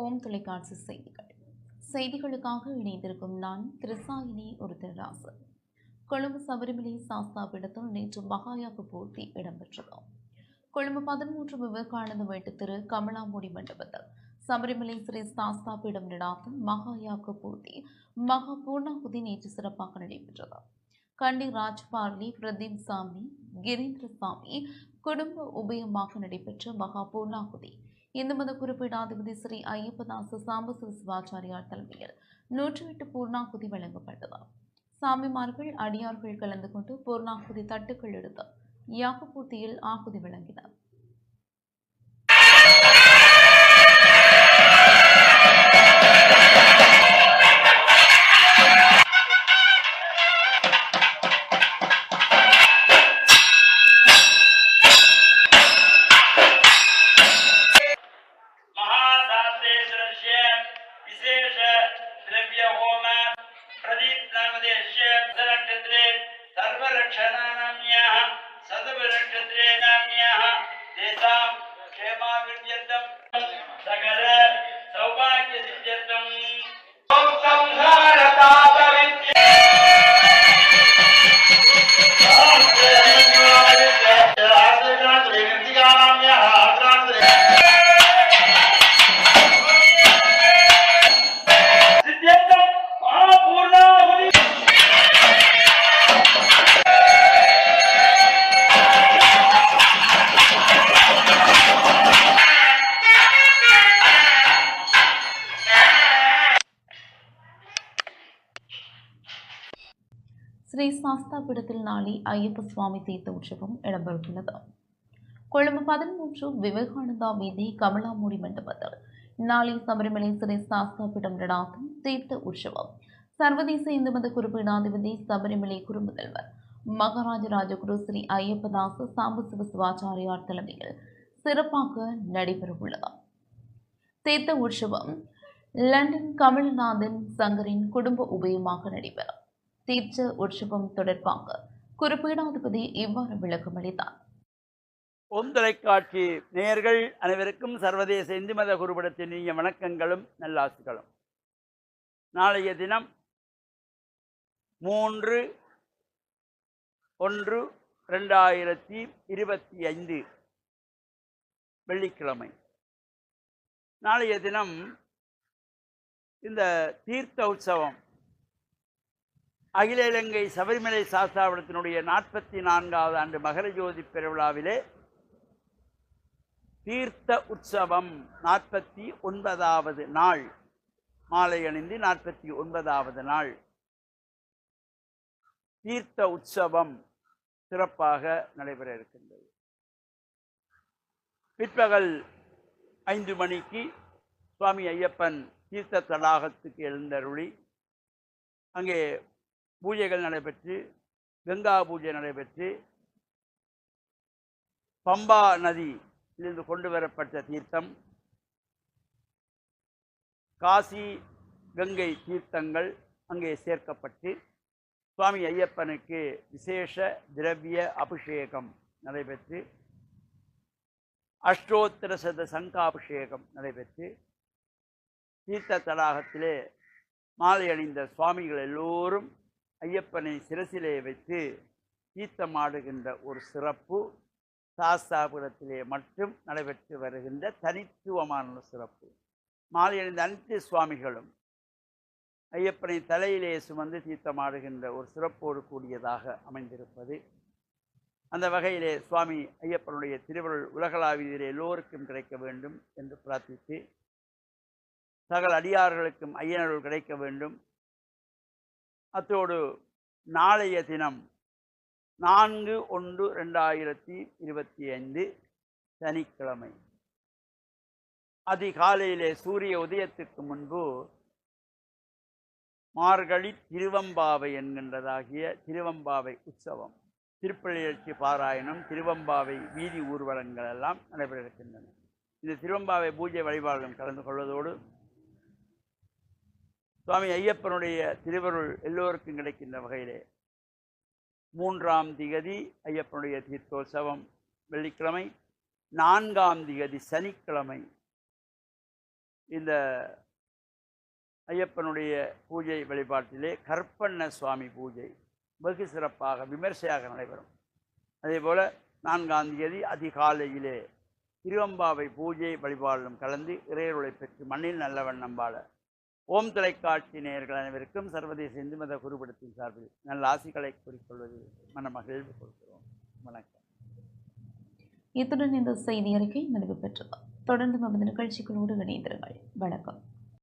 ஓம் தொலைக்காட்சி செய்திகள். செய்திகளுக்காக இணைந்திருக்கும் நான் கிருசாயினி ஒருத்தராசு. கொழும்பு சபரிமலை சாஸ்தாபீடத்தில் நேற்று மகாயாக பூர்த்தி இடம்பெற்றது. கொழும்பு 13 விவேகானந்த வீட்டு திரு கமலாமுடி மண்டபத்தில் சபரிமலை ஸ்ரீ சாஸ்தாபீடம் நடாத்தும் மகாயாக பூர்த்தி மகா பூர்ணாகுதி நேற்று சிறப்பாக நடைபெற்றது. கண்டி ராஜ்பார்லி பிரதீப் சாமி கிரீந்திர சாமி குடும்ப உபயமாக நடைபெற்ற மகா பூர்ணாகுதி இந்து மத குறிப்பீடாதிபதி ஸ்ரீ ஐயப்பதாச சாம்பசிவ சிவாச்சாரியார் தலைமையில் 108 பூர்ணாகுதி வழங்கப்பட்டது. சாமிமார்கள் அடியார்கள் கலந்து கொண்டு பூர்ணாகுதி தட்டுக்கள் எடுத்து யாகபூர்த்தியில் ஆகுதி வழங்கினர். ஸ்ரீ சாஸ்தாபீடத்தில் நாளை ஐயப்ப சுவாமி தீர்த்த உற்சவம் இடம்பெறவுள்ளது. கொழும்பு 13 விவேகானந்தா வீதி கமலாமுடி மண்டபத்தில் நாளை சபரிமலை ஸ்ரீ சாஸ்தாபீடம் நடாத்தும் தீர்த்த உற்சவம் சர்வதேச இந்து மத குறிப்பீடாதிபதி சபரிமலை குருமுதல்வர் மகாராஜ ராஜகுரு ஸ்ரீ ஐயப்பதாச சாம்பசிவ சிவாச்சாரியார் தலைமையில் சிறப்பாக நடைபெறவுள்ளது. தீர்த்த உற்சவம் லண்டன் கமல்நாதன் சங்கரின் குடும்ப உபயமாக நடைபெறும். தீர்த்த உற்சவம் தொடர்பாக குறிப்பீடாதிபதி இவ்வாறு விளக்கமளித்தார். ஓம் தொலைக்காட்சி நேயர்கள் அனைவருக்கும் சர்வதேச இந்து மத குருபடத்தின் இனிய வணக்கங்களும் நல்லாசிகளும். நாளைய தினம் 3/1/2025 வெள்ளிக்கிழமை. நாளைய தினம் இந்த தீர்த்த உற்சவம் அகில இலங்கை சபரிமலை சாஸ்தாபீடத்தினுடைய 44வது ஆண்டு மகர ஜோதி பெருவிழாவிலே தீர்த்த உற்சவம் 49வது நாள், மாலை அணிந்து 49வது நாள் தீர்த்த உற்சவம் சிறப்பாக நடைபெற இருக்கின்றது. பிற்பகல் 5 மணிக்கு சுவாமி ஐயப்பன் தீர்த்த தடாகத்துக்கு எழுந்தருளி அங்கே பூஜைகள் நடைபெற்று கங்கா பூஜை நடைபெற்று பம்பா நதியிலிருந்து கொண்டு வரப்பட்ட தீர்த்தம், காசி கங்கை தீர்த்தங்கள் அங்கே சேர்க்கப்பட்டு சுவாமி ஐயப்பனுக்கு விசேஷ திரவிய அபிஷேகம் நடைபெற்று அஷ்டோத்திர சத சங்காபிஷேகம் நடைபெற்று தீர்த்த தடாகத்திலே மாலை அணிந்த சுவாமிகள் எல்லோரும் ஐயப்பனை சிரசிலே வைத்து தீர்த்தமாடுகின்ற ஒரு சிறப்பு சாஸ்தாபீடத்திலே மட்டும் நடைபெற்று வருகின்ற தனித்துவமான சிறப்பு. மாலை அணிந்த அனைத்து சுவாமிகளும் ஐயப்பனை தலையிலே சுமந்து தீர்த்தமாடுகின்ற ஒரு சிறப்போடு கூடியதாக அமைந்திருப்பது. அந்த வகையிலே சுவாமி ஐயப்பனுடைய திருவருள் உலகளாவியிலே எல்லோருக்கும் கிடைக்க வேண்டும் என்று பிரார்த்தித்து, சகல அடியார்களுக்கும் ஐயனருள் கிடைக்க வேண்டும். அத்தோடு நாளைய தினம் 4/1/2025 சனிக்கிழமை அதிகாலையிலே சூரிய உதயத்துக்கு முன்பு மார்கழி திருவம்பாவை என்கின்றதாகிய திருவம்பாவை உற்சவம், திருப்பள்ளியழ்ச்சி பாராயணம், திருவம்பாவை வீதி ஊர்வலங்கள் எல்லாம் நடைபெற இருக்கின்றன. இந்த திருவம்பாவை பூஜை வழிபாடுகளும் கலந்து கொள்வதோடு சுவாமி ஐயப்பனுடைய திருவருள் எல்லோருக்கும் கிடைக்கின்ற வகையிலே 3ஆம் திகதி ஐயப்பனுடைய தீர்த்தோற்சவம் வெள்ளிக்கிழமை, 4ஆம் திகதி சனிக்கிழமை இந்த ஐயப்பனுடைய பூஜை வழிபாட்டிலே கற்பண்ண சுவாமி பூஜை வெகு சிறப்பாக விமர்சையாக நடைபெறும். அதேபோல் 4ஆம் தேதி அதிகாலையிலே திருவம்பாவை பூஜை வழிபாடும் கலந்து இறையருளை பெற்று மண்ணில் நல்ல வண்ணம் வாழ ஓம் தொலைக்காட்சி நேயர்கள் அனைவருக்கும் சர்வதேச இந்து மத குருபடத்தின் சார்பில் நல்ல ஆசிகளை கூறிக்கொள்வதில் மனமகிழ்வு கொள்கிறோம். வணக்கம். இத்துடன் இந்த செய்தி அறிக்கை நிறைவு பெற்றது. தொடர்ந்து நமது நிகழ்ச்சிகளோடு இணைந்திருங்கள். வணக்கம்.